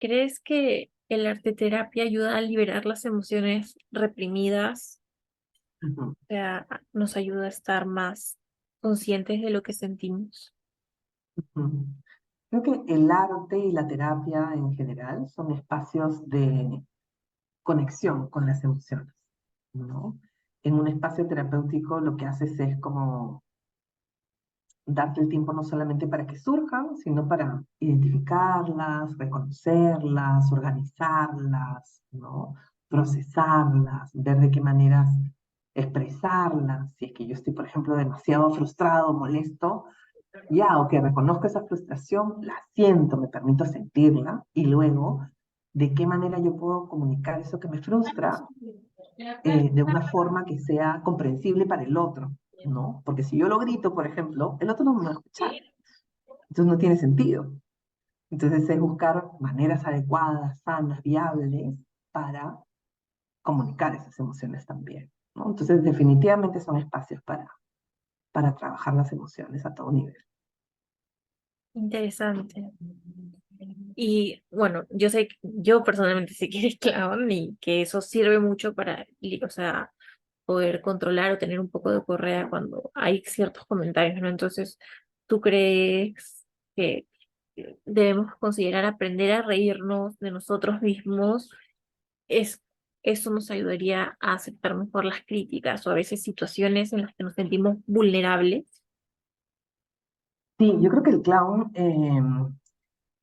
¿crees que el arte terapia ayuda a liberar las emociones reprimidas? Ujú, O sea, nos ayuda a estar más conscientes de lo que sentimos. ujú. Creo que el arte y la terapia en general son espacios de conexión con las emociones, ¿no? En un espacio terapéutico lo que haces es como darte el tiempo no solamente para que surjan, sino para identificarlas, reconocerlas, organizarlas, ¿no? Procesarlas, ver de qué maneras expresarlas. Si es que yo estoy, por ejemplo, demasiado frustrado, molesto, ya, o que reconozco esa frustración, la siento, me permito sentirla y luego, ¿de qué manera yo puedo comunicar eso que me frustra de una forma que sea comprensible para el otro? ¿No? Porque si yo lo grito, por ejemplo, el otro no me va a escuchar. Entonces no tiene sentido. Entonces es buscar maneras adecuadas, sanas, viables para comunicar esas emociones también, ¿no? Entonces definitivamente son espacios para trabajar las emociones a todo nivel. Interesante. Y bueno, yo sé, yo personalmente sé que eres clown y que eso sirve mucho para, o sea, poder controlar o tener un poco de correa cuando hay ciertos comentarios, ¿no? Entonces, ¿tú crees que debemos considerar aprender a reírnos de nosotros mismos? Es, eso nos ayudaría a aceptar mejor las críticas o a veces situaciones en las que nos sentimos vulnerables. Sí, yo creo que el clown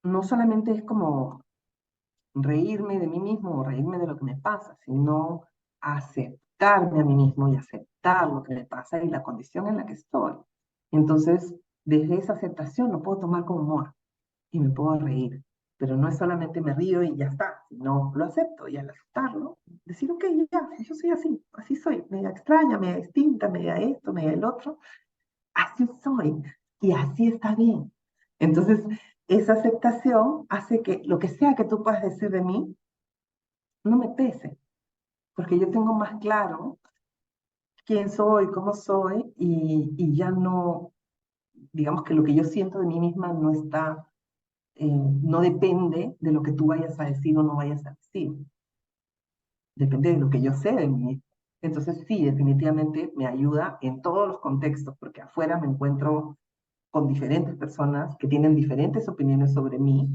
no solamente es como reírme de mí mismo o reírme de lo que me pasa, sino aceptarme a mí mismo y aceptar lo que me pasa y la condición en la que estoy. Entonces, desde esa aceptación lo puedo tomar con humor y me puedo reír. Pero no es solamente me río y ya está, sino lo acepto y al aceptarlo, decir, ok, ya, yo soy así, así soy, media extraña, media distinta, media esto, media el otro, así soy y así está bien. Entonces, esa aceptación hace que lo que sea que tú puedas decir de mí no me pese, porque yo tengo más claro quién soy, cómo soy y ya no, digamos que lo que yo siento de mí misma no está, no depende de lo que tú vayas a decir o no vayas a decir, depende de lo que yo sé de mí. Entonces, sí, definitivamente me ayuda en todos los contextos, porque afuera me encuentro con diferentes personas que tienen diferentes opiniones sobre mí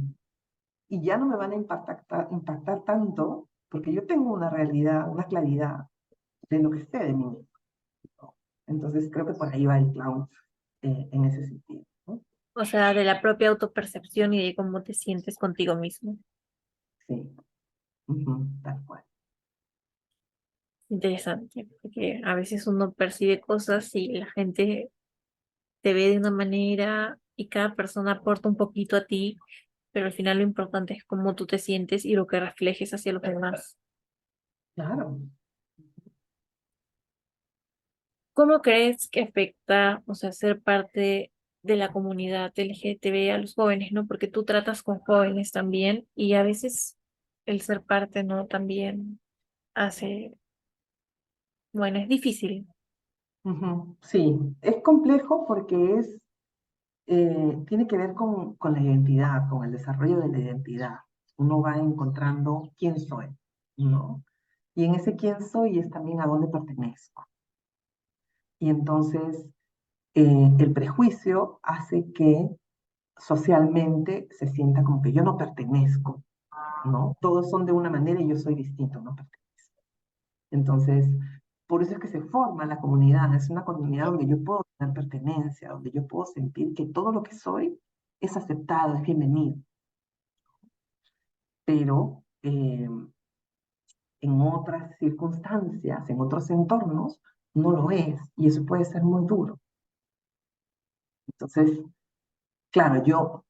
y ya no me van a impactar tanto porque yo tengo una realidad, una claridad de lo que sé de mí mismo, ¿no? Entonces creo que por ahí va el clown en ese sentido, ¿no? O sea, de la propia autopercepción y de cómo te sientes contigo mismo. Sí, ujú, tal cual. Interesante, porque a veces uno percibe cosas y la gente te ve de una manera y cada persona aporta un poquito a ti, pero al final lo importante es cómo tú te sientes y lo que reflejes hacia los demás. Claro. ¿Cómo crees que afecta, o sea, ser parte de la comunidad LGTB a los jóvenes, ¿no? Porque tú tratas con jóvenes también y a veces el ser parte, ¿no? También hace, bueno, es difícil. Ujú. Sí, es complejo porque tiene que ver con la identidad, con el desarrollo de la identidad. Uno va encontrando quién soy, ¿no? Y en ese quién soy es también a dónde pertenezco. Y entonces el prejuicio hace que socialmente se sienta como que yo no pertenezco, ¿no? Todos son de una manera y yo soy distinto, no pertenezco. Entonces, por eso es que se forma la comunidad. Es una comunidad donde yo puedo tener pertenencia, donde yo puedo sentir que todo lo que soy es aceptado, es bienvenido. Pero en otras circunstancias, en otros entornos, no lo es. Y eso puede ser muy duro. Entonces, claro, yo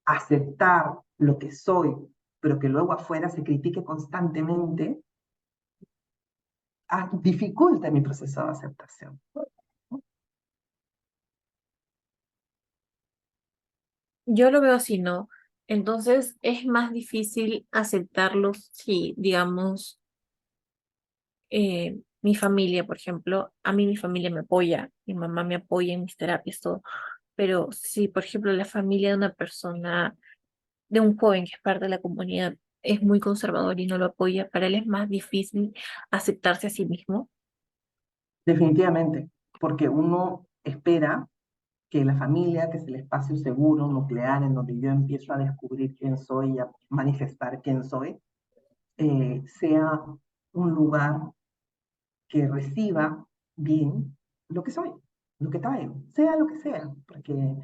aceptar lo que soy, pero que luego afuera se critique constantemente, dificulta mi proceso de aceptación. Yo lo veo así, ¿no? Entonces es más difícil aceptarlos si, digamos, mi familia, por ejemplo, a mí mi familia me apoya, mi mamá me apoya en mis terapias, todo, pero si, por ejemplo, la familia de una persona de un joven que es parte de la comunidad es muy conservador y no lo apoya, para él es más difícil aceptarse a sí mismo. Definitivamente, porque uno espera que la familia, que es el espacio seguro, nuclear, en donde yo empiezo a descubrir quién soy y a manifestar quién soy, sea un lugar que reciba bien lo que soy, lo que traigo, sea lo que sea, porque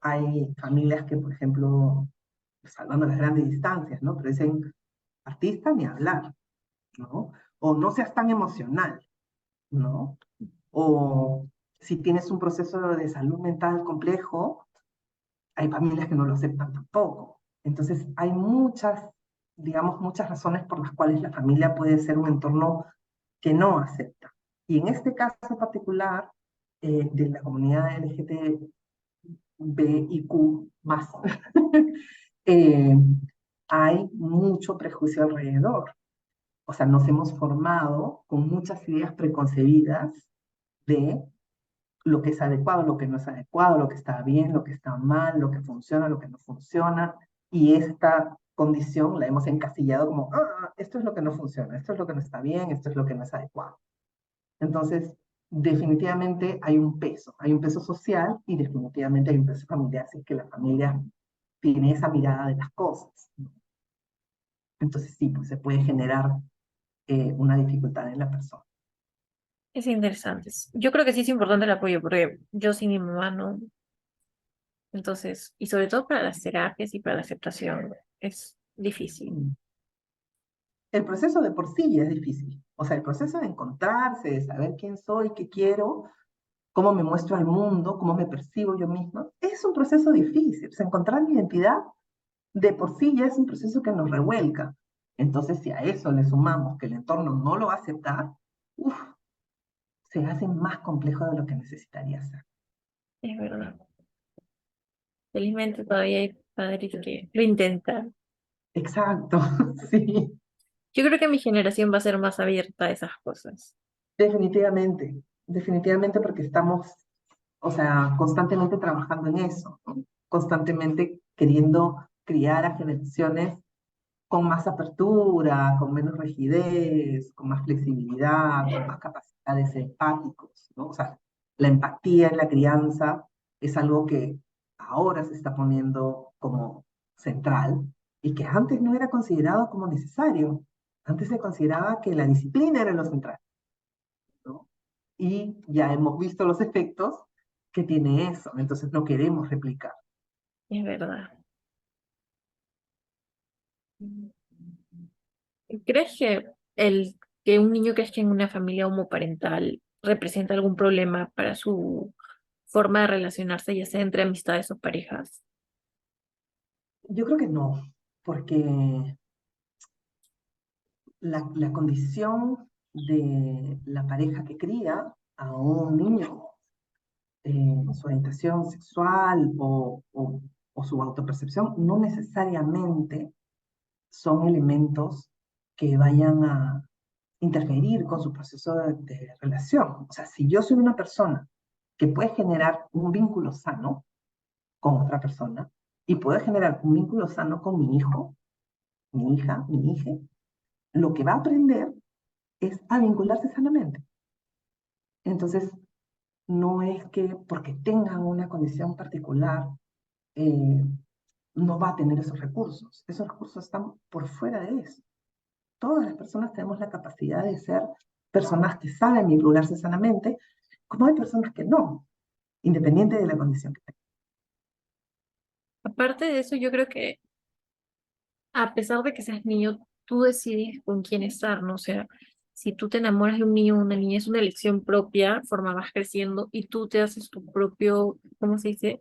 hay familias que, por ejemplo, salvando las grandes distancias, ¿no? Pero dicen, artista ni hablar, ¿no? O no seas tan emocional, ¿no? O si tienes un proceso de salud mental complejo, hay familias que no lo aceptan tampoco. Entonces, hay muchas, digamos, muchas razones por las cuales la familia puede ser un entorno que no acepta. Y en este caso particular, de la comunidad LGTBIQ más, eh, hay mucho prejuicio alrededor. O sea, nos hemos formado con muchas ideas preconcebidas de lo que es adecuado, lo que no es adecuado, lo que está bien, lo que está mal, lo que funciona, lo que no funciona. Y esta condición la hemos encasillado como, esto es lo que no funciona, esto es lo que no está bien, esto es lo que no es adecuado. Entonces, definitivamente hay un peso social y definitivamente hay un peso familiar, así que la familia tiene esa mirada de las cosas. Entonces, sí, pues se puede generar una dificultad en la persona. Es interesante. Yo creo que sí es importante el apoyo, porque yo sin mi mamá no. Entonces, y sobre todo para las terapias y para la aceptación, es difícil. Mm. El proceso de por sí ya es difícil. O sea, el proceso de encontrarse, de saber quién soy, qué quiero, cómo me muestro al mundo, cómo me percibo yo misma, es un proceso difícil. O sea, encontrar mi identidad de por sí ya es un proceso que nos revuelca. Entonces, si a eso le sumamos que el entorno no lo va a aceptar, uf, se hace más complejo de lo que necesitaría ser. Es verdad. Felizmente todavía hay padres que lo intentan. Exacto, sí, Yo creo que mi generación va a ser más abierta a esas cosas. definitivamente, definitivamente porque estamos, o sea, constantemente trabajando en eso, ¿no? Constantemente queriendo criar a generaciones con más apertura, con menos rigidez, con más flexibilidad, con más capacidad de ser empáticos, ¿no? O sea, la empatía en la crianza es algo que ahora se está poniendo como central y que antes no era considerado como necesario. Antes se consideraba que la disciplina era lo central, ¿no? Y ya hemos visto los efectos que tiene eso, entonces no queremos replicar. Es verdad. ¿Crees que el que un niño crezca en una familia homoparental representa algún problema para su forma de relacionarse, ya sea entre amistades o parejas? Yo creo que no, porque la condición de la pareja que cría a un niño, su orientación sexual o su autopercepción, no necesariamente son elementos que vayan a interferir con su proceso de relación. O sea, si yo soy una persona que puede generar un vínculo sano con otra persona y puede generar un vínculo sano con mi hijo, mi hija, mi hija, lo que va a aprender es a vincularse sanamente. Entonces, no es que porque tengan una condición particular, eh, no va a tener esos recursos. Esos recursos están por fuera de eso. Todas las personas tenemos la capacidad de ser personas que saben vincularse sanamente, como hay personas que no, independiente de la condición que tengan. Aparte de eso, yo creo que a pesar de que seas niño, tú decides con quién estar, ¿no? O sea, si tú te enamoras de un niño o una niña, es una elección propia, forma vas creciendo y tú te haces tu propio, ¿cómo se dice?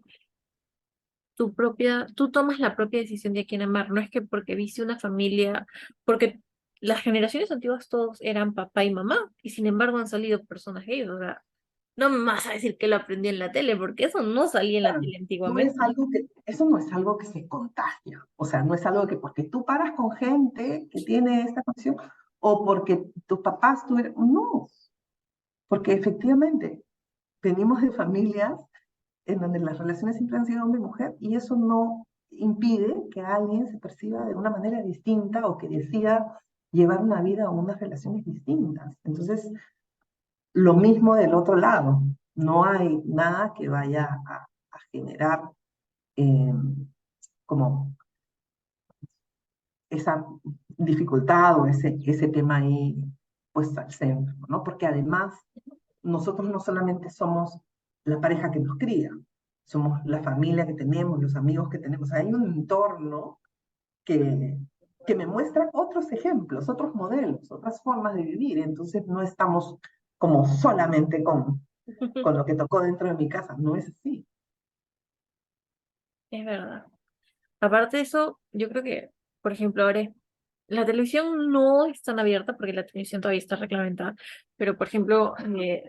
Tu propia, tú tomas la propia decisión de a quién amar. No es que porque viste una familia, porque las generaciones antiguas todos eran papá y mamá, y sin embargo han salido personas gays. O sea, no me vas a decir que lo aprendí en la tele, porque eso no salía en la Claro, tele no es antiguamente. algo que, eso no es algo que se contagia, o sea, no es algo que porque tú paras con gente que tiene esta condición o porque tus papás tuvieron, no, porque efectivamente venimos de familias en donde las relaciones siempre han sido hombre y mujer y eso no, impide que alguien se perciba de una manera distinta o que decida llevar una vida o unas relaciones distintas. Entonces, lo mismo del otro lado. No hay nada que vaya a generar eh, como esa dificultad o ese tema ahí pues al centro, ¿no? Porque además nosotros no solamente somos la pareja que nos cría, somos la familia que tenemos, los amigos que tenemos. Hay un entorno que, que me muestra otros ejemplos, otros modelos, otras formas de vivir. Entonces no estamos como solamente con lo que tocó dentro de mi casa, no es así. Es verdad. Aparte de eso, yo creo que, por ejemplo, la televisión no es tan abierta porque la televisión todavía está reglamentada, pero por ejemplo,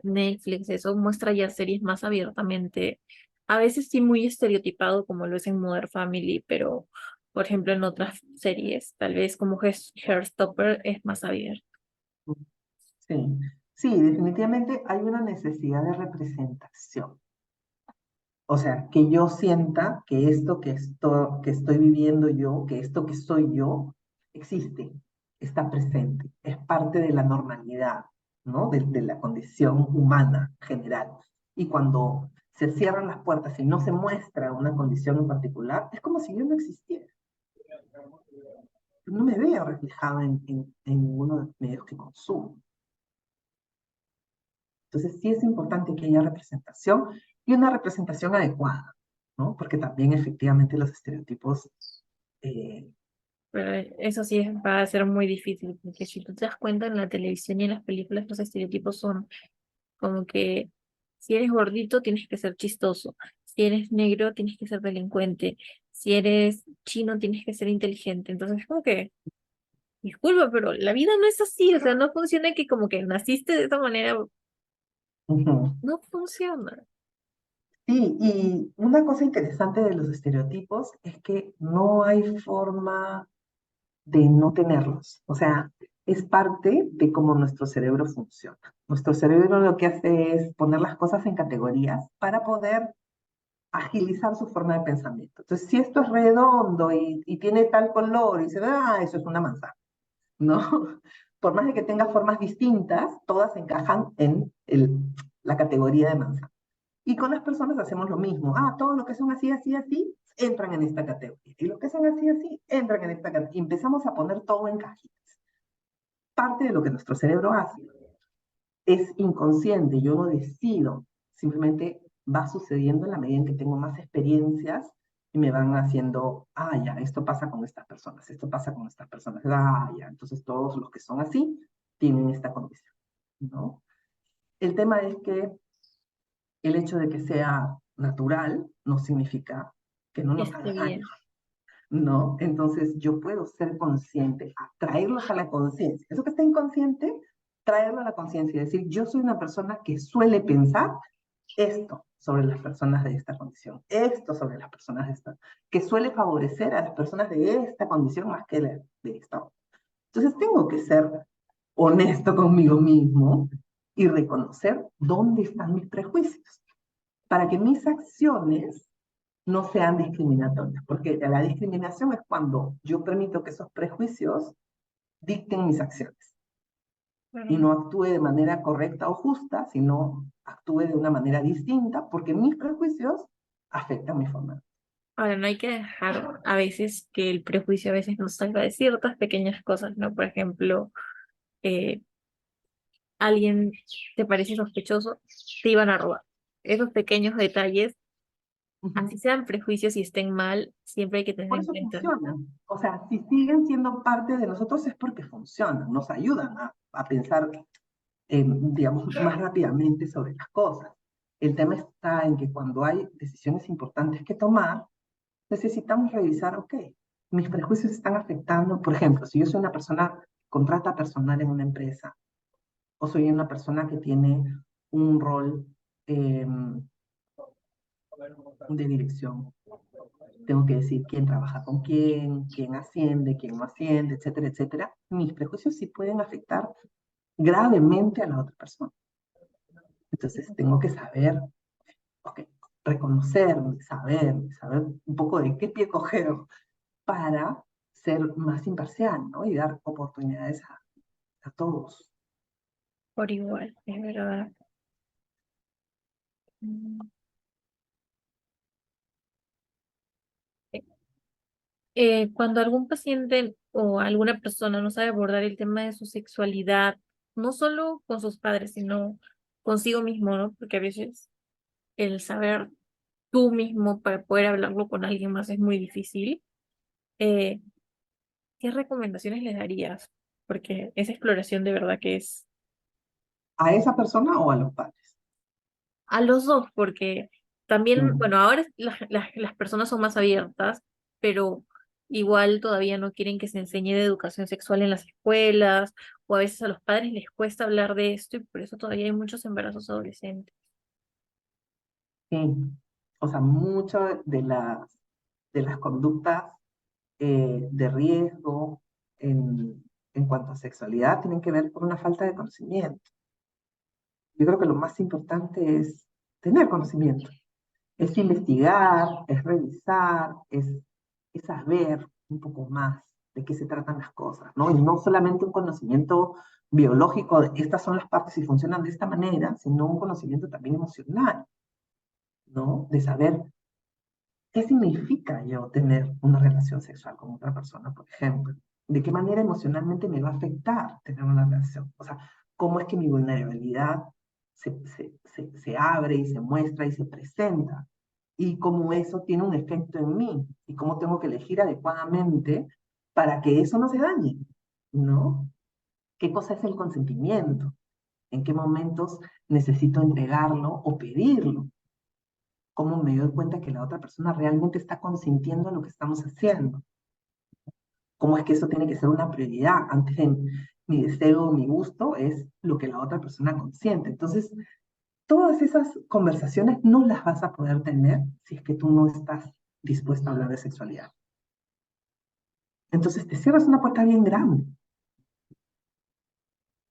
Netflix, eso muestra ya series más abiertamente, a veces sí muy estereotipado como lo es en Modern Family, pero por ejemplo en otras series, tal vez como Heartstopper es más abierto. Sí, sí, definitivamente hay una necesidad de representación. O sea, que yo sienta que que estoy viviendo yo, que esto que soy yo, existe, está presente, es parte de la normalidad, ¿no? De la condición humana general. Y cuando se cierran las puertas y no se muestra una condición en particular, es como si yo no existiera. No me veo reflejada en ninguno de los medios que consumo. Entonces sí es importante que haya representación y una representación adecuada, ¿no? Porque también efectivamente los estereotipos, eh, Pero eso sí va a ser muy difícil, porque si tú te das cuenta en la televisión y en las películas, los estereotipos son como que si eres gordito tienes que ser chistoso, si eres negro tienes que ser delincuente, si eres chino tienes que ser inteligente. Entonces, como que, disculpa, pero la vida no es así, o sea, no funciona que como que naciste de esa manera, ujú. no funciona. Sí, y una cosa interesante de los estereotipos es que no hay forma de no tenerlos. O sea, es parte de cómo nuestro cerebro funciona. Nuestro cerebro lo que hace es poner las cosas en categorías para poder agilizar su forma de pensamiento. Entonces, si esto es redondo y tiene tal color, y se ve, ah, eso es una manzana, ¿no? Por más de que tenga formas distintas, todas encajan en la categoría de manzana. Y con las personas hacemos lo mismo. Ah, todo lo que son así, así, así, entran en esta categoría. Y lo que son así, así, entran en esta categoría. Y empezamos a poner todo en cajitas. Parte de lo que nuestro cerebro hace es inconsciente, yo no decido, simplemente va sucediendo en la medida en que tengo más experiencias y me van haciendo, ah, ya, esto pasa con estas personas, esto pasa con estas personas, ah, ya, entonces todos los que son así tienen esta condición, ¿no? El tema es que el hecho de que sea natural no significa que no nos Esté haga daño, bien. ¿no? Entonces yo puedo ser consciente, traerlos a la conciencia. Eso que está inconsciente, traerlo a la conciencia y decir, yo soy una persona que suele pensar esto sobre las personas de esta condición, esto sobre las personas de esta, que suele favorecer a las personas de esta condición más que de esta otra. Entonces tengo que ser honesto conmigo mismo y reconocer dónde están mis prejuicios para que mis acciones no sean discriminatorias, porque la discriminación es cuando yo permito que esos prejuicios dicten mis acciones y Pero no actúe de manera correcta o justa, sino actúe de una manera distinta, porque mis prejuicios afectan mi forma. ahora no hay que dejar a veces que el prejuicio a veces nos salga de ciertas pequeñas cosas, ¿no? Por ejemplo, eh, alguien te parece sospechoso, te iban a robar. Esos pequeños detalles, así Ujú. sean prejuicios y estén mal, siempre hay que tener Por en eso cuenta. funcionan. O sea, si siguen siendo parte de nosotros es porque funcionan, nos ayudan a pensar, digamos, más rápidamente sobre las cosas. El tema está en que cuando hay decisiones importantes que tomar, necesitamos revisar, ok, mis prejuicios están afectando, por ejemplo, si yo soy una persona que contrata personal en una empresa, o soy una persona que tiene un rol eh, de dirección, tengo que decir quién trabaja con quién asciende, quién no asciende, etcétera, etcétera. Mis prejuicios sí pueden afectar gravemente a la otra persona. Entonces tengo que saber, ok, reconocerme, saber un poco de qué pie coger para ser más imparcial, ¿no? Y dar oportunidades a todos. por igual, es verdad. Mm. Cuando algún paciente o alguna persona no sabe abordar el tema de su sexualidad, no solo con sus padres, sino consigo mismo, ¿no? Porque a veces el saber tú mismo para poder hablarlo con alguien más es muy difícil. Eh, ¿Qué recomendaciones les darías? Porque esa exploración de verdad que es ¿A esa persona o a los padres? a los dos, porque también, Mm, bueno, ahora las personas son más abiertas, pero igual todavía no quieren que se enseñe de educación sexual en las escuelas, o a veces a los padres les cuesta hablar de esto y por eso todavía hay muchos embarazos adolescentes. sí. O sea, muchas de las conductas de riesgo en cuanto a sexualidad tienen que ver con una falta de conocimiento. Yo creo que lo más importante es tener conocimiento, es investigar, es revisar, es saber un poco más de qué se tratan las cosas, ¿no? Y no solamente un conocimiento biológico de estas son las partes y funcionan de esta manera, sino un conocimiento también emocional, ¿no? De saber qué significa yo tener una relación sexual con otra persona, por ejemplo. De qué manera emocionalmente me va a afectar tener una relación. O sea, cómo es que mi vulnerabilidad se abre y se muestra y se presenta. Y cómo eso tiene un efecto en mí. Y cómo tengo que elegir adecuadamente para que eso no se dañe. ¿No? ¿Qué cosa es el consentimiento? ¿En qué momentos necesito entregarlo o pedirlo? ¿Cómo me doy cuenta que la otra persona realmente está consintiendo lo que estamos haciendo? ¿Cómo es que eso tiene que ser una prioridad? Antes de mi deseo, mi gusto, es lo que la otra persona consiente. Entonces, todas esas conversaciones no las vas a poder tener si es que tú no estás dispuesto a hablar de sexualidad. Entonces, te cierras una puerta bien grande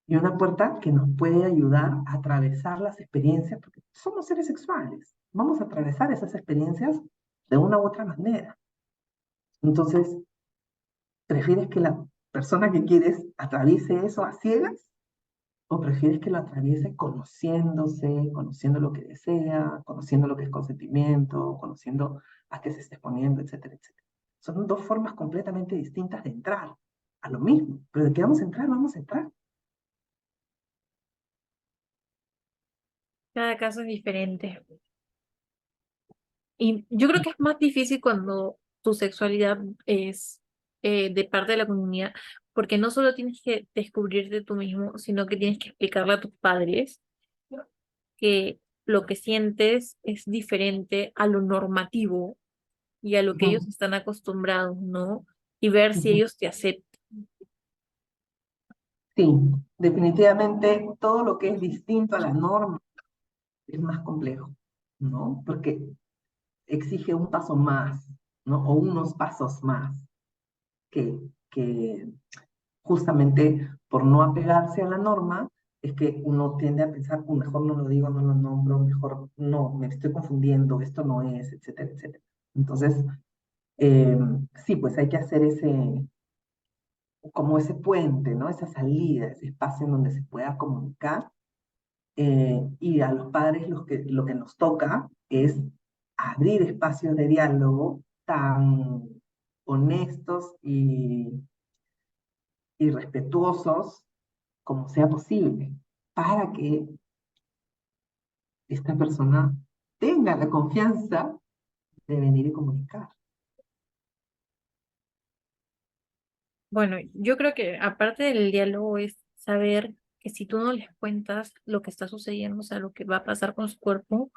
y una puerta que nos puede ayudar a atravesar las experiencias, porque somos seres sexuales. Vamos a atravesar esas experiencias de una u otra manera. Entonces, ¿prefieres que la persona que quieres atraviese eso a ciegas o prefieres que lo atraviese conociéndose, conociendo lo que desea, conociendo lo que es consentimiento, conociendo a qué se está exponiendo, etcétera, etcétera? Son dos formas completamente distintas de entrar a lo mismo, pero de que vamos a entrar, vamos a entrar. Cada caso es diferente. Y yo creo que es más difícil cuando tu sexualidad es de parte de la comunidad, porque no solo tienes que descubrirte tú mismo, sino que tienes que explicarle a tus padres que lo que sientes es diferente a lo normativo y a lo que ellos Ujú, están acostumbrados, ¿no? Y ver si ujú. ellos te aceptan. Sí, definitivamente todo lo que es distinto a la norma es más complejo, ¿no? Porque exige un paso más, ¿no? O unos pasos más que justamente por no apegarse a la norma, es que uno tiende a pensar, mejor no lo digo, no lo nombro, mejor no, me estoy confundiendo, esto no es, etcétera, etcétera. Entonces, eh, sí, pues hay que hacer como ese puente, ¿no? Esa salida, ese espacio en donde se pueda comunicar. Y a los padres lo que nos toca es abrir espacios de diálogo tan honestos y respetuosos como sea posible, para que esta persona tenga la confianza de venir y comunicar. Bueno, yo creo que aparte del diálogo es saber que si tú no les cuentas lo que está sucediendo, o sea, lo que va a pasar con su cuerpo,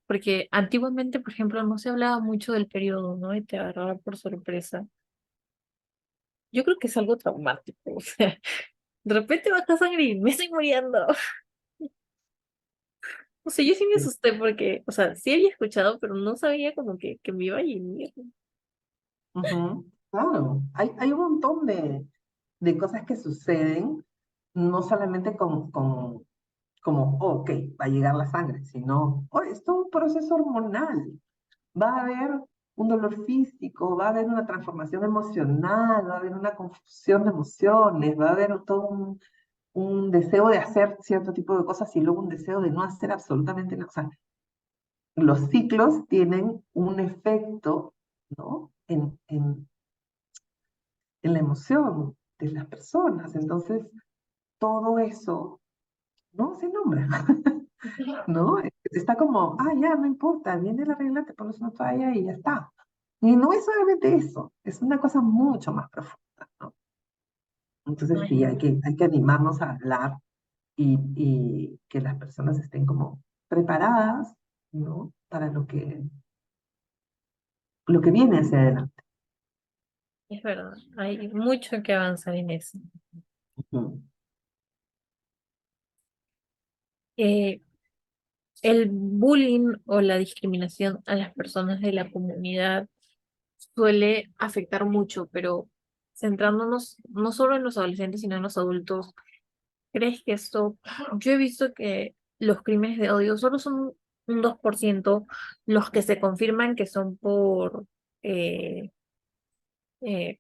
porque antiguamente, por ejemplo, no se hablaba mucho del periodo, ¿no? Y te agarraba por sorpresa. Yo creo que es algo traumático, o sea, de repente baja sangre y me estoy muriendo. O sea, yo sí me Sí. asusté porque, o sea, sí había escuchado, pero no sabía como que me iba a venir. Ujú, claro, hay un montón de cosas que suceden, no solamente con como, ok, va a llegar la sangre, sino, oh, es todo un proceso hormonal. Va a haber un dolor físico, va a haber una transformación emocional, va a haber una confusión de emociones, va a haber todo un deseo de hacer cierto tipo de cosas y luego un deseo de no hacer absolutamente nada. O sea, los ciclos tienen un efecto, ¿no? En la emoción de las personas. Entonces, todo eso no se nombra, ¿no? Está como, ah, ya, no importa, viene la regla, te pones una toalla y ya está. Y no es solamente eso, es una cosa mucho más profunda, ¿no? Entonces sí, Ay, hay que animarnos a hablar y que las personas estén como preparadas, ¿no? Para lo que viene hacia adelante. es verdad, hay mucho que avanzar en eso. Ujú. Eh, el bullying o la discriminación a las personas de la comunidad suele afectar mucho, pero centrándonos no solo en los adolescentes, sino en los adultos, ¿crees que esto, yo he visto que los crímenes de odio solo son un 2% los que se confirman que son eh, eh,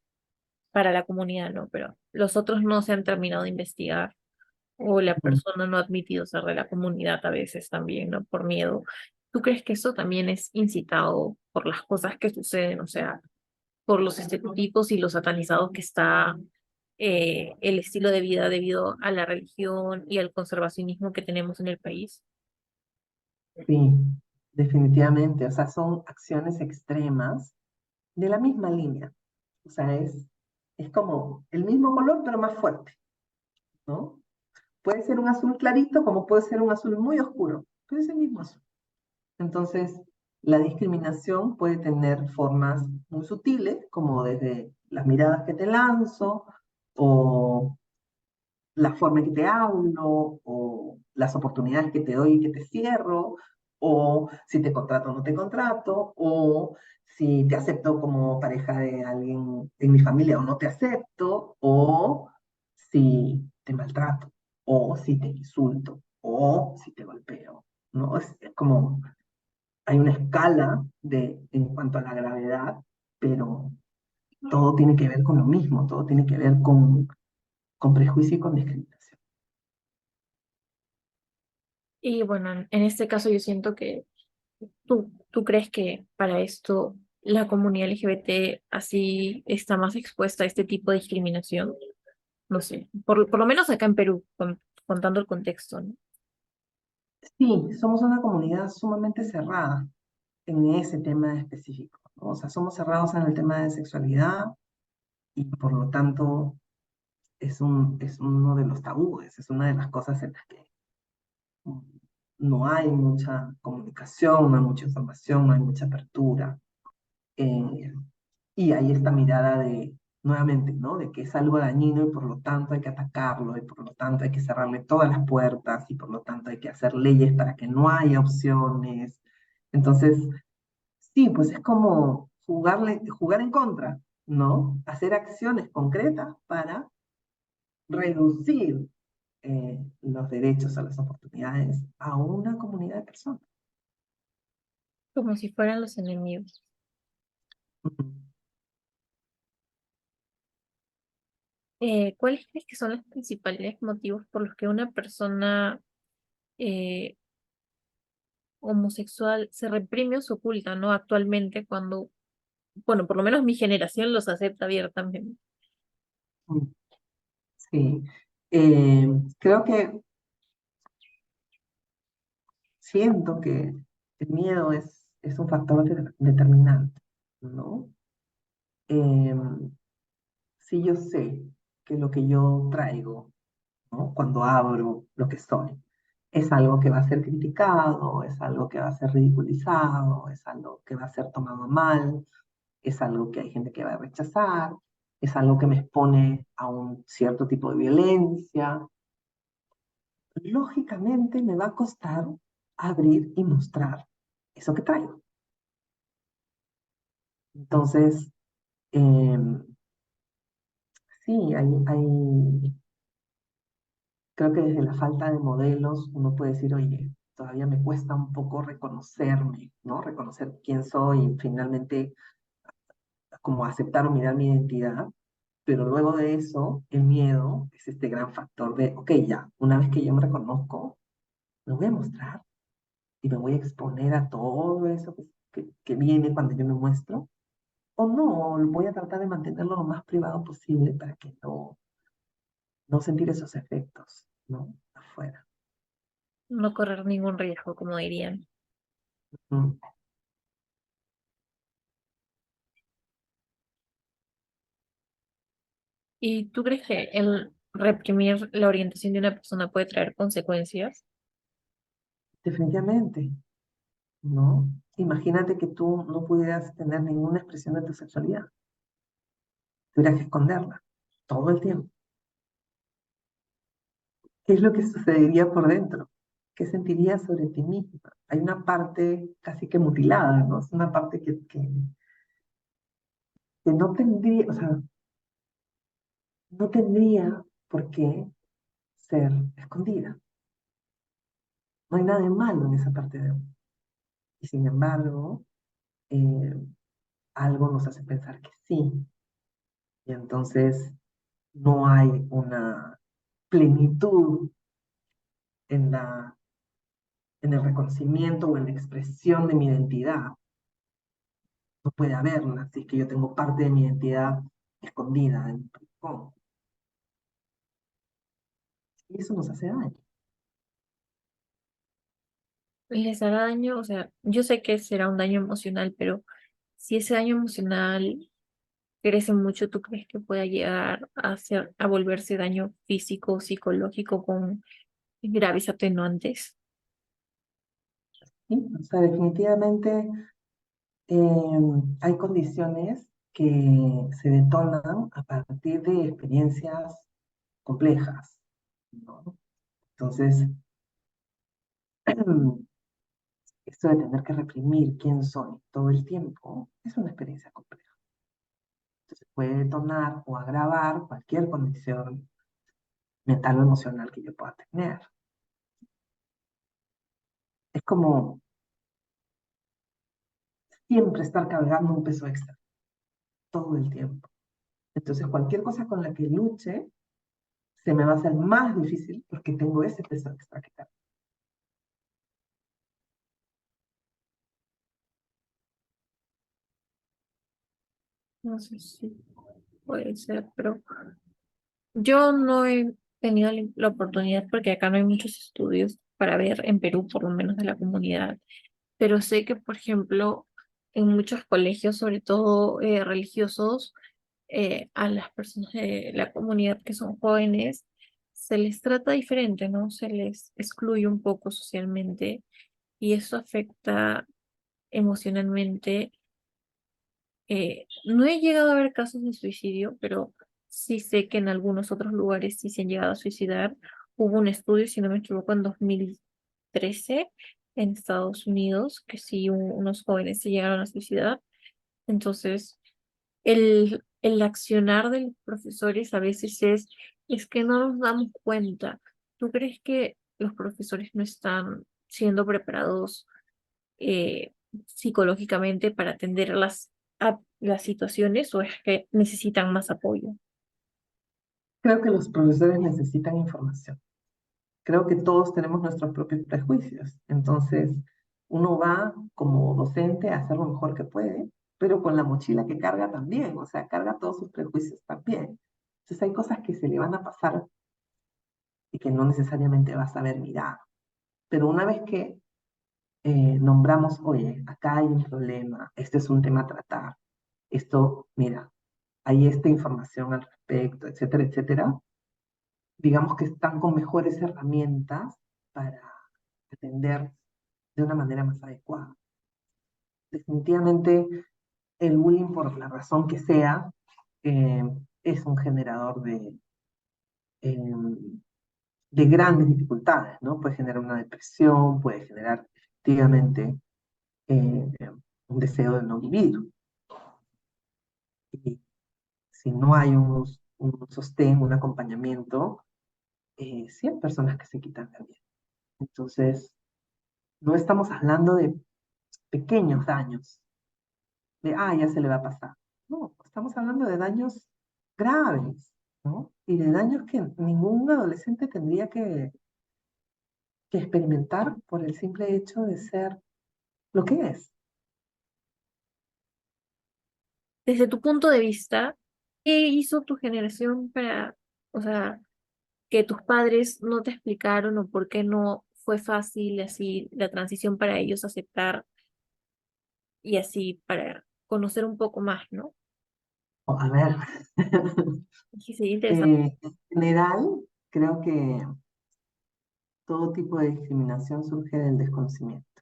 para la comunidad, ¿no? Pero los otros no se han terminado de investigar o la Ujú. persona no ha admitido ser de la comunidad a veces también, ¿no? Por miedo. ¿Tú crees que eso también es incitado por las cosas que suceden, o sea, por los estereotipos y los satanizados que está el estilo de vida debido a la religión y al conservacionismo que tenemos en el país? Sí, definitivamente. O sea, son acciones extremas de la misma línea. O sea, es como el mismo color, pero más fuerte, ¿no? Puede ser un azul clarito como puede ser un azul muy oscuro, pero es el mismo azul. Entonces, la discriminación puede tener formas muy sutiles, como desde las miradas que te lanzo, o la forma en que te hablo, o las oportunidades que te doy y que te cierro, o si te contrato o no te contrato, o si te acepto como pareja de alguien en mi familia o no te acepto, o si te maltrato, o si te insulto, o si te golpeo, ¿no? Es como, hay una escala en cuanto a la gravedad, pero todo tiene que ver con lo mismo, todo tiene que ver con prejuicio y con discriminación. Y bueno, en este caso yo siento que tú crees que para esto la comunidad LGBT así está más expuesta a este tipo de discriminación. No sé, por lo menos acá en Perú, contando el contexto, ¿no? Sí, somos una comunidad sumamente cerrada en ese tema específico, ¿no? O sea, somos cerrados en el tema de sexualidad y por lo tanto es uno de los tabúes, es una de las cosas en las que mm, no hay mucha comunicación, no hay mucha información, no hay mucha apertura. Eh, y hay esta mirada de, nuevamente, ¿no? De que es algo dañino y por lo tanto hay que atacarlo y por lo tanto hay que cerrarle todas las puertas y por lo tanto hay que hacer leyes para que no haya opciones. Entonces, sí, pues es como jugar en contra, ¿no? Hacer acciones concretas para reducir los derechos a las oportunidades a una comunidad de personas. Como si fueran los enemigos. Ujú. ¿Cuáles crees que son los principales motivos por los que una persona eh, homosexual se reprime o se oculta, ¿no? Actualmente cuando, bueno, por lo menos mi generación los acepta abiertamente. Sí. Creo que siento que el miedo es un factor determinante, ¿no? Em, si yo sé que lo que yo traigo, ¿no? Cuando abro lo que soy, es algo que va a ser criticado, es algo que va a ser ridiculizado, es algo que va a ser tomado a mal, es algo que hay gente que va a rechazar, es algo que me expone a un cierto tipo de violencia, lógicamente me va a costar abrir y mostrar eso que traigo. Entonces, em, sí, Creo que desde la falta de modelos uno puede decir, oye, todavía me cuesta un poco reconocerme, ¿no? Reconocer quién soy y finalmente como aceptar o mirar mi identidad. Pero luego de eso, el miedo es este gran factor de, ok, ya, una vez que yo me reconozco, me voy a mostrar y me voy a exponer a todo eso que viene cuando yo me muestro. O no, voy a tratar de mantenerlo lo más privado posible para que no sentir esos efectos, ¿no? Afuera. No correr ningún riesgo, como dirían. Mm. ¿Y tú crees que el reprimir la orientación de una persona puede traer consecuencias? Definitivamente, ¿no? Imagínate que tú no pudieras tener ninguna expresión de tu sexualidad, tuvieras que esconderla todo el tiempo. ¿Qué es lo que sucedería por dentro? ¿Qué sentirías sobre ti misma? Hay una parte casi que mutilada, ¿no? Es una parte que no tendría, o sea, no tendría por qué ser escondida. No hay nada de malo en esa parte de uno. Y sin embargo, eh, algo nos hace pensar que sí. Y entonces no hay una plenitud en en el reconocimiento o en la expresión de mi identidad. No puede haberla si es que yo tengo parte de mi identidad escondida en mi rincón. Y eso nos hace daño. ¿Les hará daño? O sea, yo sé que será un daño emocional, pero si ese daño emocional crece mucho, ¿tú crees que pueda llegar a volverse daño físico o psicológico con graves atenuantes? ¿Sí? O sea, definitivamente hay condiciones que se detonan a partir de experiencias complejas, ¿no? Entonces, esto de tener que reprimir quién soy todo el tiempo es una experiencia compleja. Entonces, puede detonar o agravar cualquier condición mental o emocional que yo pueda tener. Es como siempre estar cargando un peso extra todo el tiempo. Entonces, cualquier cosa con la que luche se me va a hacer más difícil porque tengo ese peso extra que cargar. No sé si puede ser, pero yo no he tenido la oportunidad porque acá no hay muchos estudios para ver en Perú, por lo menos de la comunidad, pero sé que, por ejemplo, en muchos colegios, sobre todo religiosos, a las personas de la comunidad que son jóvenes, se les trata diferente, ¿no? Se les excluye un poco socialmente y eso afecta emocionalmente. No he llegado a ver casos de suicidio, pero sí sé que en algunos otros lugares sí se han llegado a suicidar. Hubo un estudio, si no me equivoco, en 2013 en Estados Unidos, que sí unos jóvenes se llegaron a suicidar. Entonces, el accionar de los profesores a veces es que no nos damos cuenta. ¿Tú crees que los profesores no están siendo preparados eh, psicológicamente para atender las situaciones o es que necesitan más apoyo? Creo que los profesores necesitan información. Creo que todos tenemos nuestros propios prejuicios. Entonces, uno va como docente a hacer lo mejor que puede, pero con la mochila que carga también, o sea, carga todos sus prejuicios también. Entonces, hay cosas que se le van a pasar y que no necesariamente vas a ver mirar. Pero una vez que nombramos, oye, acá hay un problema, este es un tema a tratar, esto, mira, hay esta información al respecto, etcétera, etcétera, digamos que están con mejores herramientas para atender de una manera más adecuada. Definitivamente el bullying, por la razón que sea, eh, es un generador eh, de grandes dificultades, ¿no? Puede generar una depresión, puede generar efectivamente eh, un deseo de no vivir. Y si no hay un sostén, un acompañamiento, sí hay personas que se quitan la vida. Entonces, no estamos hablando de pequeños daños, de, ya se le va a pasar. No, estamos hablando de daños graves, ¿no? Y de daños que ningún adolescente tendría que experimentar por el simple hecho de ser lo que es. Desde tu punto de vista, ¿qué hizo tu generación para, o sea, que tus padres no te explicaron o por qué no fue fácil así la transición para ellos aceptar y así para conocer un poco más, ¿no? A ver, Sí, sería interesante. en general, creo que todo tipo de discriminación surge del desconocimiento,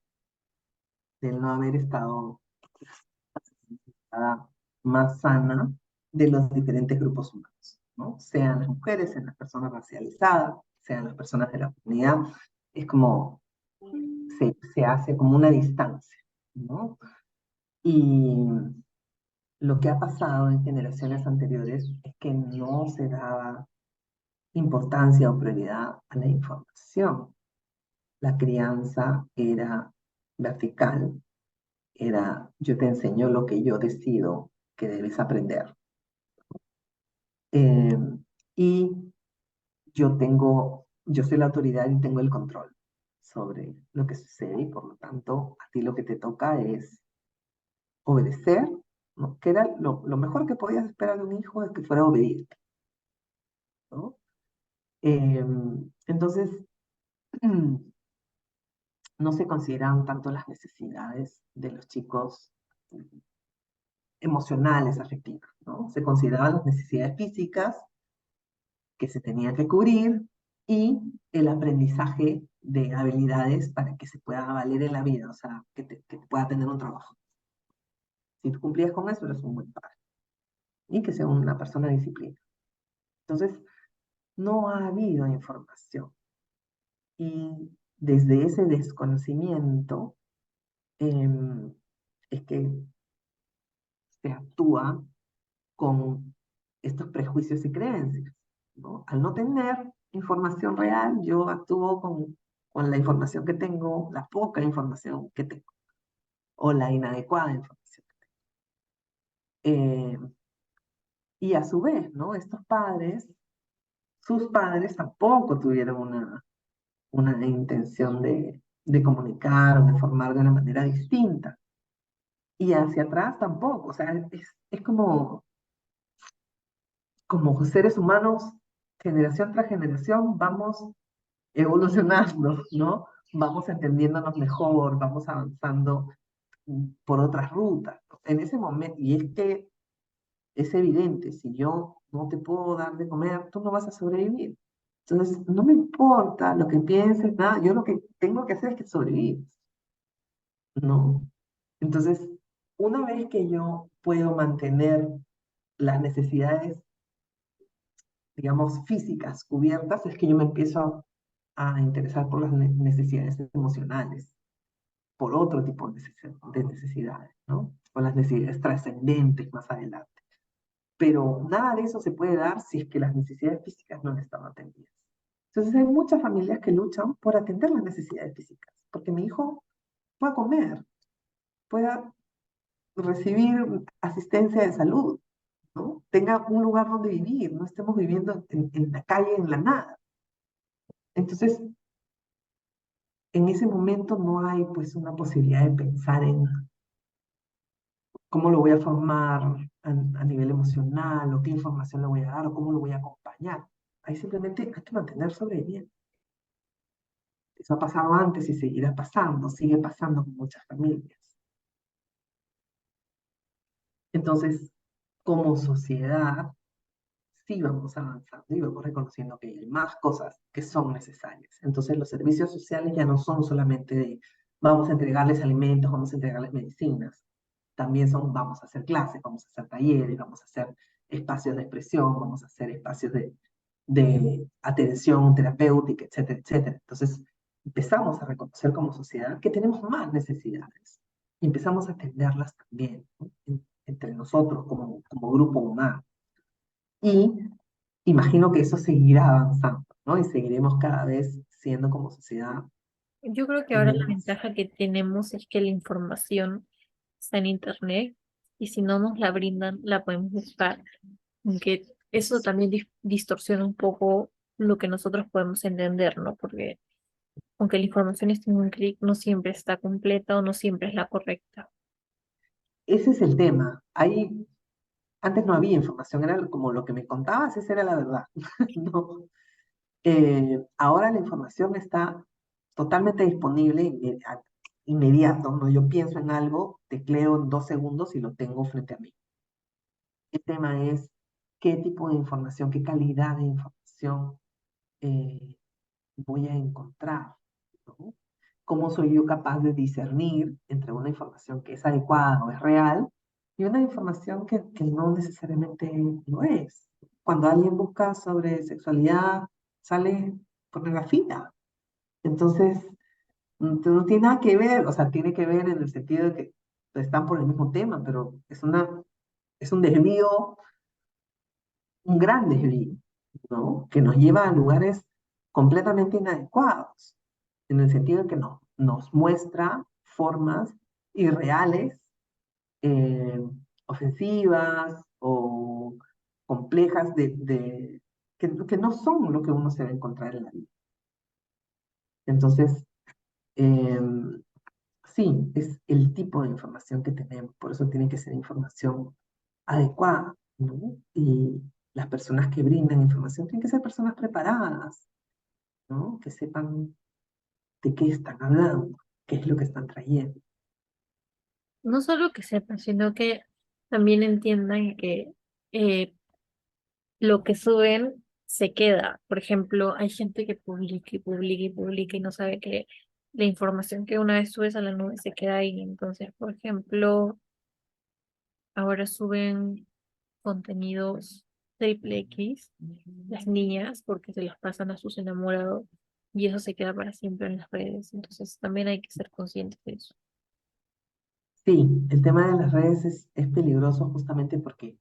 del no haber estado más sana de los diferentes grupos humanos, ¿no? Sean las mujeres, sean las personas racializadas, sean las personas de la comunidad, es como se hace como una distancia, ¿no? Y lo que ha pasado en generaciones anteriores es que no se daba importancia o prioridad a la información. La crianza era vertical, era yo te enseño lo que yo decido que debes aprender. Eh, y yo soy la autoridad y tengo el control sobre lo que sucede y por lo tanto a ti lo que te toca es obedecer, ¿no? Que era lo mejor que podías esperar de un hijo es que fuera obediente, ¿no? Eh, entonces, no se consideraban tanto las necesidades de los chicos emocionales, afectivas, ¿no? Se consideraban las necesidades físicas que se tenían que cubrir y el aprendizaje de habilidades para que se pueda valer en la vida, o sea, que pueda tener un trabajo. Si tú cumplías con eso, eres un buen padre y que sea una persona disciplinada. Entonces, no ha habido información y desde ese desconocimiento eh, es que se actúa con estos prejuicios y creencias, ¿no? Al no tener información real, yo actúo con la información que tengo, la poca información que tengo, o la inadecuada información. Eh, y a su vez, ¿no? Estos padres, sus padres tampoco tuvieron una intención de comunicar o de formar de una manera distinta. Y hacia atrás tampoco, o sea, es como seres humanos, generación tras generación, vamos evolucionando, ¿no? Vamos entendiéndonos mejor, vamos avanzando por otras rutas. En ese momento, y es que es evidente, si yo no te puedo dar de comer, tú no vas a sobrevivir. Entonces, no me importa lo que pienses, nada, yo lo que tengo que hacer es que sobrevivas, ¿no? Entonces, una vez que yo puedo mantener las necesidades, digamos, físicas cubiertas, es que yo me empiezo a interesar por las necesidades emocionales, por otro tipo de necesidades, ¿no? O las necesidades trascendentes más adelante. Pero nada de eso se puede dar si es que las necesidades físicas no están atendidas. Entonces hay muchas familias que luchan por atender las necesidades físicas, porque mi hijo pueda comer, pueda recibir asistencia de salud, ¿no? Tenga un lugar donde vivir, no estemos viviendo en la calle, en la nada. Entonces, en ese momento no hay pues una posibilidad de pensar en cómo lo voy a formar a nivel emocional, o qué información le voy a dar, o cómo lo voy a acompañar. Ahí simplemente hay que mantener sobreviviendo. Eso ha pasado antes y seguirá pasando, sigue pasando con muchas familias. Entonces, como sociedad, sí vamos avanzando y vamos reconociendo que hay más cosas que son necesarias. Entonces, los servicios sociales ya no son solamente de vamos a entregarles alimentos, vamos a entregarles medicinas. También son vamos a hacer clases, vamos a hacer talleres, vamos a hacer espacios de expresión, vamos a hacer espacios de atención terapéutica, etcétera, etcétera. Entonces, empezamos a reconocer como sociedad que tenemos más necesidades y empezamos a atenderlas también, ¿no? Entre nosotros como grupo humano. Y imagino que eso seguirá avanzando. ¿no? Y seguiremos cada vez siendo como sociedad Yo creo que ahora la más. ventaja que tenemos es que la información está en internet y si no nos la brindan, la podemos buscar. Aunque eso también distorsiona un poco lo que nosotros podemos entender, ¿no? Porque aunque la información esté en un clic, no siempre está completa o no siempre es la correcta. Ese es el tema. Antes no había información, era como lo que me contabas, esa era la verdad. No. Ahora la información está totalmente disponible, inmediato, ¿no? Yo pienso en algo, tecleo en 2 segundos y lo tengo frente a mí. El tema es qué tipo de información, qué calidad de información eh, voy a encontrar, ¿no? ¿Cómo soy yo capaz de discernir entre una información que es adecuada o es real y una información que no necesariamente lo es? Cuando alguien busca sobre sexualidad, sale pornografía. Entonces, no tiene nada que ver, o sea, tiene que ver en el sentido de que están por el mismo tema, pero es un desvío, un gran desvío, ¿no? Que nos lleva a lugares completamente inadecuados, en el sentido de que nos muestra formas irreales, eh, ofensivas o complejas que no son lo que uno se va a encontrar en la vida. Entonces, em, sí, es el tipo de información que tenemos, por eso tiene que ser información adecuada, ¿no? Y las personas que brindan información tienen que ser personas preparadas, ¿no? Que sepan de qué están hablando, qué es lo que están trayendo. No solo que sepan, sino que también entiendan que lo que suben se queda. Por ejemplo, hay gente que publica y publica y publica y no sabe que la información que una vez subes a la nube se queda ahí. Entonces, por ejemplo, ahora suben contenidos triple X, las niñas, porque se las pasan a sus enamorados y eso se queda para siempre en las redes. Entonces, también hay que ser conscientes de eso. Sí, el tema de las redes es peligroso justamente porque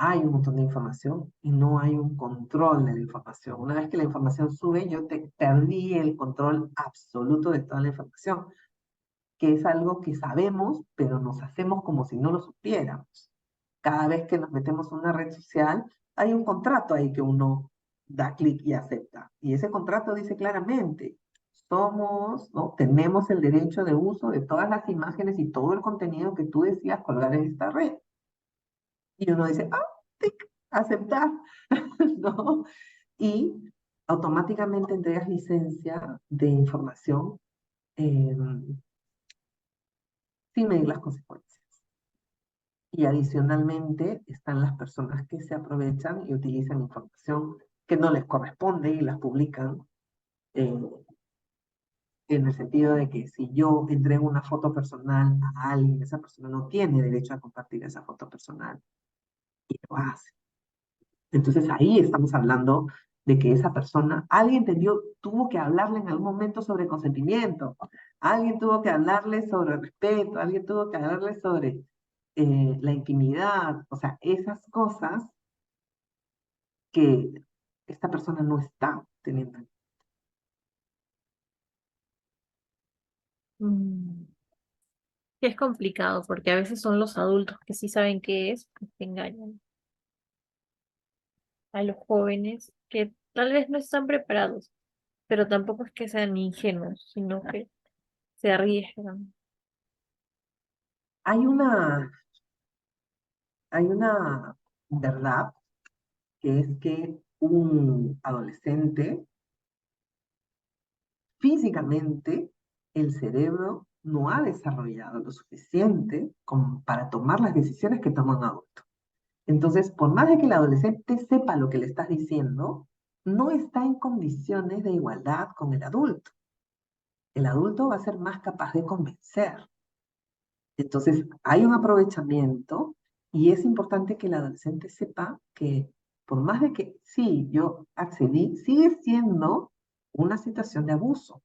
hay un montón de información y no hay un control de la información. Una vez que la información sube, yo perdí el control absoluto de toda la información, que es algo que sabemos, pero nos hacemos como si no lo supiéramos. Cada vez que nos metemos en una red social, hay un contrato ahí que uno da clic y acepta. Y ese contrato dice claramente, ¿no? Tenemos el derecho de uso de todas las imágenes y todo el contenido que tú decidas colgar en esta red. Y uno dice, tic, aceptar, ¿no? Y automáticamente entregas licencia de información eh, sin medir las consecuencias. Y adicionalmente están las personas que se aprovechan y utilizan información que no les corresponde y las publican eh, en el sentido de que si yo entrego una foto personal a alguien, esa persona no tiene derecho a compartir esa foto personal y lo hace. Entonces ahí estamos hablando de que esa persona, alguien tuvo que hablarle en algún momento sobre consentimiento, alguien tuvo que hablarle sobre respeto, alguien tuvo que hablarle sobre la intimidad, o sea, esas cosas que esta persona no está teniendo. Mm, que es complicado porque a veces son los adultos que sí saben qué es, pues te engañan a los jóvenes que tal vez no están preparados, pero tampoco es que sean ingenuos, sino que se arriesgan. Hay una verdad que es que un adolescente, físicamente, el cerebro no ha desarrollado lo suficiente como para tomar las decisiones que toma un adulto. Entonces, por más de que el adolescente sepa lo que le estás diciendo, no está en condiciones de igualdad con el adulto. El adulto va a ser más capaz de convencer. Entonces, hay un aprovechamiento y es importante que el adolescente sepa que por más de que sí, yo accedí, sigue siendo una situación de abuso,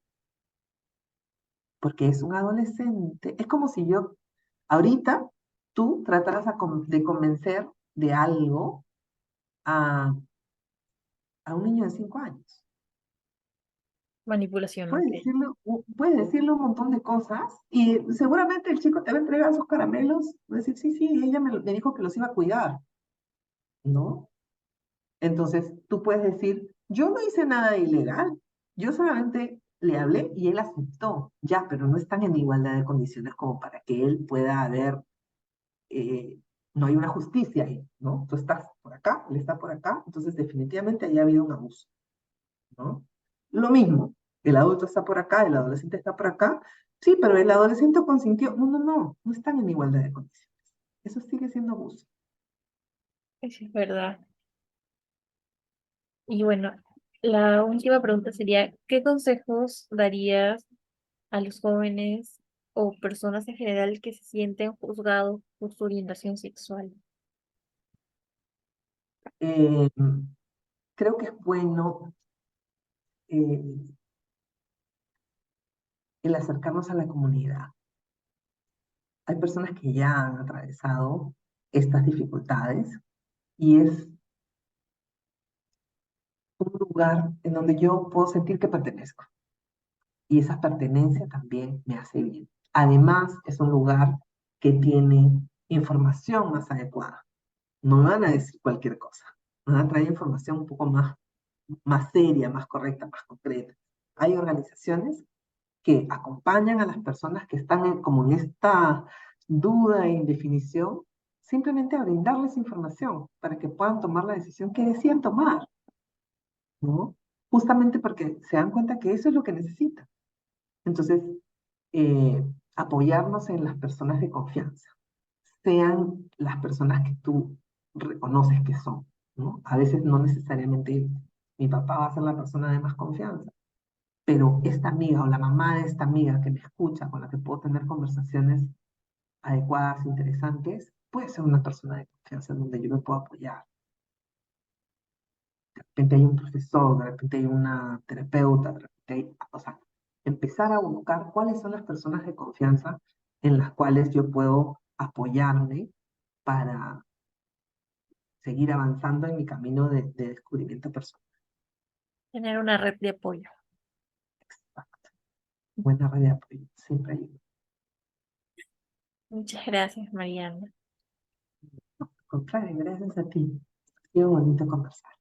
porque es un adolescente. Es como si yo, ahorita, tú trataras de convencer de algo a, a un niño de 5 años. Manipulación, Puedes ok. decirle, puedes decirle un montón de cosas y seguramente el chico te va a entregar sus caramelos, va a decir, sí, sí, ella me dijo que los iba a cuidar, ¿no? Entonces tú puedes decir, yo no hice nada ilegal, yo solamente le hablé y él aceptó, ya, pero no están en igualdad de condiciones como para que él pueda haber, eh, no hay una justicia ahí, ¿no? Tú estás por acá, él está por acá, entonces definitivamente ahí ha habido un abuso, ¿no? Lo mismo, el adulto está por acá, el adolescente está por acá, sí, pero el adolescente consintió, no, no, no, no están en igualdad de condiciones. Eso sigue siendo abuso. Eso es verdad. Y bueno, la última pregunta sería, ¿qué consejos darías a los jóvenes o personas en general que se sienten juzgados por su orientación sexual? Eh, Creo que es bueno eh, el acercarnos a la comunidad. Hay personas que ya han atravesado estas dificultades y es un lugar en donde yo puedo sentir que pertenezco y esa pertenencia también me hace bien. Además, es un lugar que tiene información más adecuada. No me van a decir cualquier cosa. Me van a traer información un poco más seria, más correcta, más concreta. Hay organizaciones que acompañan a las personas que están como en esta duda e indefinición, simplemente a brindarles información para que puedan tomar la decisión que decían tomar, ¿no? Justamente porque se dan cuenta que eso es lo que necesitan. Entonces, eh, apoyarnos en las personas de confianza, sean las personas que tú reconoces que son, ¿no? A veces no necesariamente mi papá va a ser la persona de más confianza, pero esta amiga o la mamá de esta amiga que me escucha, con la que puedo tener conversaciones adecuadas, interesantes, puede ser una persona de confianza en donde yo me puedo apoyar. De repente hay un profesor, de repente hay una terapeuta, de repente hay, o sea, empezar a buscar cuáles son las personas de confianza en las cuales yo puedo apoyarme para seguir avanzando en mi camino de descubrimiento personal. Tener una red de apoyo. Buena red de apoyo, siempre ayuda. Muchas gracias, Mariana. Al contrario, gracias a ti. Ha sido bonito conversar.